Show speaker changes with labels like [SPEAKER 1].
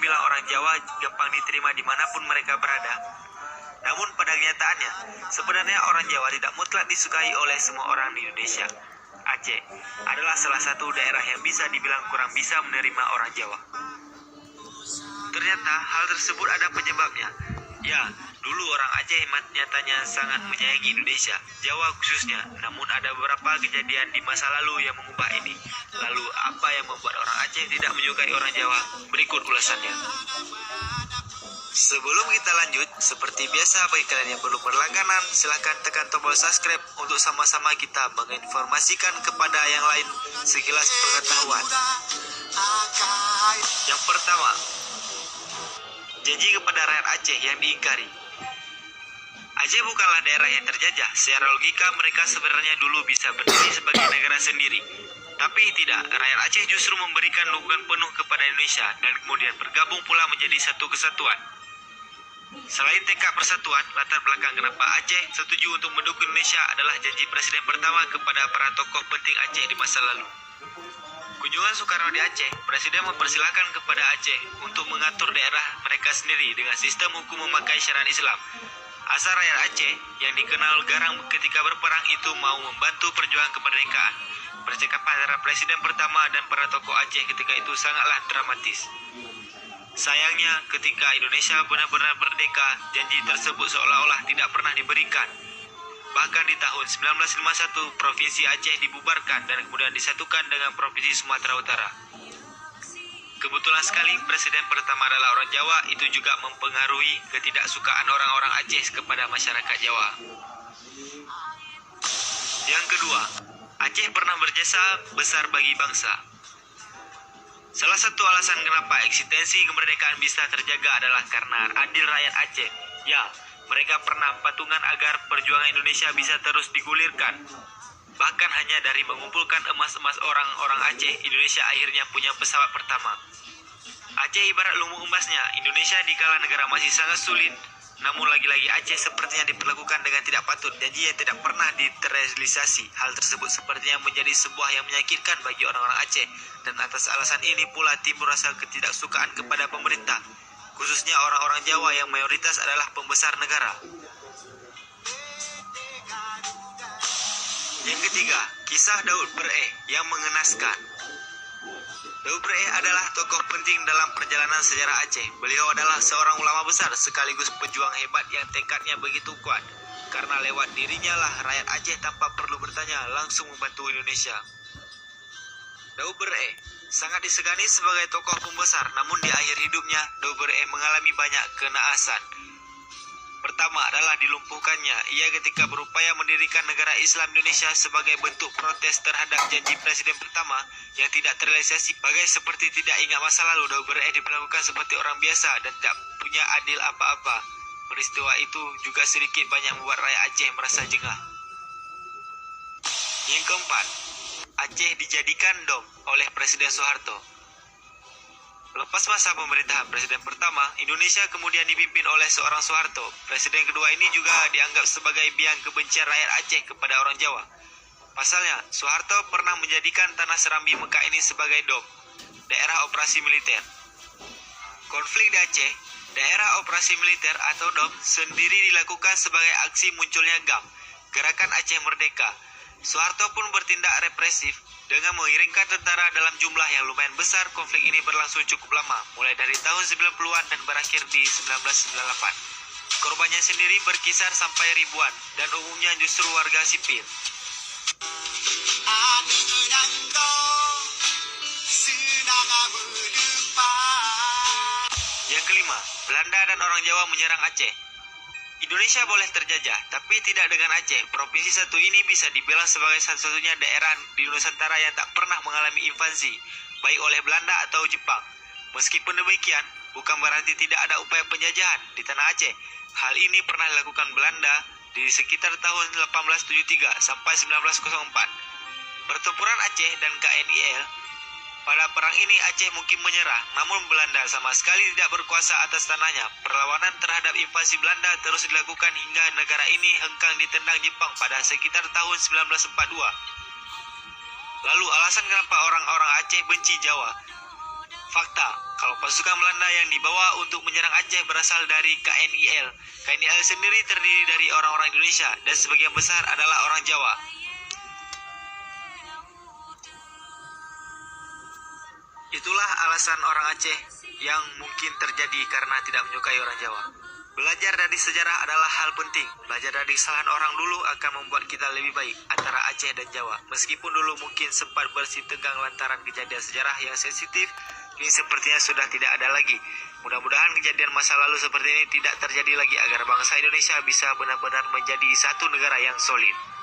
[SPEAKER 1] bilang orang Jawa gampang diterima dimanapun mereka berada. Namun pada kenyataannya, sebenarnya orang Jawa tidak mutlak disukai oleh semua orang di Indonesia. Aceh adalah salah satu daerah yang bisa dibilang kurang bisa menerima orang Jawa. Ternyata hal tersebut ada penyebabnya. Ya, dulu orang Aceh nyatanya sangat menyayangi Indonesia, Jawa khususnya. Namun ada beberapa kejadian di masa lalu yang mengubah ini. Lalu apa yang membuat orang Aceh tidak menyukai orang Jawa? Berikut ulasannya. Sebelum kita lanjut, seperti biasa bagi kalian yang belum berlangganan, silahkan tekan tombol subscribe untuk sama-sama kita menginformasikan kepada yang lain sekilas pengetahuan. Yang pertama, janji kepada rakyat Aceh yang diingkari. Aceh bukanlah daerah yang terjajah. Secara logika mereka sebenarnya dulu bisa berdiri sebagai negara sendiri. Tapi tidak, rakyat Aceh justru memberikan dukungan penuh kepada Indonesia dan kemudian bergabung pula menjadi satu kesatuan. Selain tekad persatuan, latar belakang kenapa Aceh setuju untuk mendukung Indonesia adalah janji Presiden pertama kepada para tokoh penting Aceh di masa lalu. Kunjungan Soekarno di Aceh, Presiden mempersilahkan kepada Aceh untuk mengatur daerah mereka sendiri dengan sistem hukum memakai syariat Islam. Asal rakyat Aceh yang dikenal garang ketika berperang itu mau membantu perjuangan kemerdekaan. Percakapan antara Presiden pertama dan para tokoh Aceh ketika itu sangatlah dramatis. Sayangnya, ketika Indonesia benar-benar merdeka, janji tersebut seolah-olah tidak pernah diberikan. Bahkan di tahun 1951, Provinsi Aceh dibubarkan dan kemudian disatukan dengan Provinsi Sumatera Utara. Kebetulan sekali Presiden pertama adalah orang Jawa, itu juga mempengaruhi ketidaksukaan orang-orang Aceh kepada masyarakat Jawa. Yang kedua, Aceh pernah berjasa besar bagi bangsa. Salah satu alasan kenapa eksistensi kemerdekaan bisa terjaga adalah karena adil rakyat Aceh. Ya, mereka pernah patungan agar perjuangan Indonesia bisa terus digulirkan. Bahkan hanya dari mengumpulkan emas-emas orang-orang Aceh, Indonesia akhirnya punya pesawat pertama. Aceh ibarat lumbung emasnya, Indonesia dikala negara masih sangat sulit. Namun lagi-lagi Aceh sepertinya diperlakukan dengan tidak patut, janji yang tidak pernah diterrealisasi. Hal tersebut sepertinya menjadi sebuah yang menyakitkan bagi orang-orang Aceh. Dan atas alasan ini pula timbul rasa ketidaksukaan kepada pemerintah, khususnya orang-orang Jawa yang mayoritas adalah pembesar negara. Yang ketiga, kisah Daud Bereh yang mengenaskan. Daud Bereh adalah tokoh penting dalam perjalanan sejarah Aceh. Beliau adalah seorang ulama besar sekaligus pejuang hebat yang tekadnya begitu kuat. Karena lewat dirinya lah rakyat Aceh tanpa perlu bertanya langsung membantu Indonesia. Daud Bereh sangat disegani sebagai tokoh pembesar, namun di akhir hidupnya Daud Bereh mengalami banyak kenaasan. Pertama adalah dilumpuhkannya. Ia ketika berupaya mendirikan negara Islam Indonesia sebagai bentuk protes terhadap janji Presiden pertama yang tidak terrealisasi. Bagai seperti tidak ingat masa lalu, Daud Bereh diperlakukan seperti orang biasa dan tidak punya adil apa-apa. Peristiwa itu juga sedikit banyak membuat rakyat Aceh merasa jengah. Yang keempat, Aceh dijadikan dom oleh Presiden Soeharto. Lepas masa pemerintahan Presiden pertama, Indonesia kemudian dipimpin oleh seorang Soeharto. Presiden kedua ini juga dianggap sebagai biang kebencian rakyat Aceh kepada orang Jawa. Pasalnya, Soeharto pernah menjadikan tanah Serambi Mekah ini sebagai dom, daerah operasi militer. Konflik di Aceh, daerah operasi militer atau dom sendiri dilakukan sebagai aksi munculnya GAM, Gerakan Aceh Merdeka. Soeharto pun bertindak represif dengan mengirimkan tentara dalam jumlah yang lumayan besar. Konflik ini berlangsung cukup lama, mulai dari tahun 90-an dan berakhir di 1998. Korbannya sendiri berkisar sampai ribuan, dan umumnya justru warga sipil. Yang kelima, Belanda dan orang Jawa menyerang Aceh. Indonesia boleh terjajah, tapi tidak dengan Aceh. Provinsi satu ini bisa dibilang sebagai satu-satunya daerah di Nusantara yang tak pernah mengalami invasi, baik oleh Belanda atau Jepang. Meskipun demikian, bukan berarti tidak ada upaya penjajahan di tanah Aceh. Hal ini pernah dilakukan Belanda di sekitar tahun 1873 sampai 1904. Pertempuran Aceh dan KNIL. Pada perang ini Aceh mungkin menyerah, namun Belanda sama sekali tidak berkuasa atas tanahnya. Perlawanan terhadap invasi Belanda terus dilakukan hingga negara ini hengkang ditendang Jepang pada sekitar tahun 1942. Lalu alasan kenapa orang-orang Aceh benci Jawa? Fakta, kalau pasukan Belanda yang dibawa untuk menyerang Aceh berasal dari KNIL. KNIL sendiri terdiri dari orang-orang Indonesia dan sebagian besar adalah orang Jawa. Itulah alasan orang Aceh yang mungkin terjadi karena tidak menyukai orang Jawa. Belajar dari sejarah adalah hal penting. Belajar dari kesalahan orang dulu akan membuat kita lebih baik antara Aceh dan Jawa. Meskipun dulu mungkin sempat bersih tegang lantaran kejadian sejarah yang sensitif, ini sepertinya sudah tidak ada lagi. Mudah-mudahan kejadian masa lalu seperti ini tidak terjadi lagi agar bangsa Indonesia bisa benar-benar menjadi satu negara yang solid.